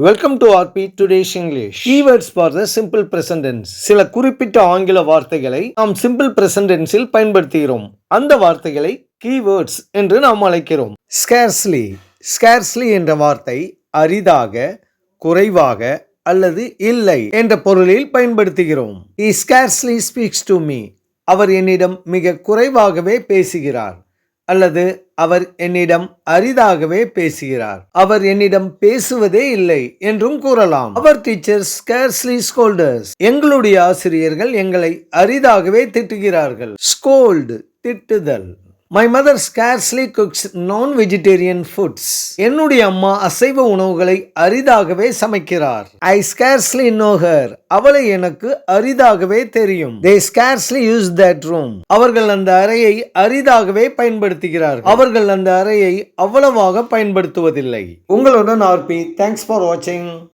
Welcome to RP today's English. Keywords for the simple present tense. சில குறிப்பிட்ட ஆங்கில வார்த்தைகளை நாம் சிம்பிள் பிரசன்ட் டென்ஸில் பயன்படுத்துகிறோம். அந்த வார்த்தைகளை கீவேர்ட்ஸ் என்று நாம் அழைக்கிறோம். ஸ்கேர்ஸ்லி. ஸ்கேர்ஸ்லி என்ற வார்த்தை அரிதாக, குறைவாக அல்லது இல்லை என்ற பொருளில் பயன்படுத்துகிறோம். He scarcely speaks to me. அவர் என்னிடம் மிக குறைவாகவே பேசுகிறார். அல்லது அவர் என்னிடம் அரிதாகவே பேசுகிறார். அவர் என்னிடம் பேசுவதே இல்லை என்றும் கூறலாம். Our teachers scarcely scold us. எங்களுடைய ஆசிரியர்கள் எங்களை அரிதாகவே திட்டுகிறார்கள். ஸ்கோல்டு, திட்டுதல். My mother scarcely cooks non-vegetarian foods. என்னுடைய அம்மா அசைவ உணவுகளை அரிதாகவே சமைக்கிறார். I scarcely know her. அவளை எனக்கு அரிதாகவே தெரியும். They scarcely use that room. அவர்கள் அந்த அறையை அரிதாகவே பயன்படுத்துகிறார்கள். அவர்கள் அந்த அறையை அவ்வளவாக பயன்படுத்துவதில்லை. உங்களுடன் ஆர்பி. தேங்க்ஸ் ஃபார் வாட்சிங்.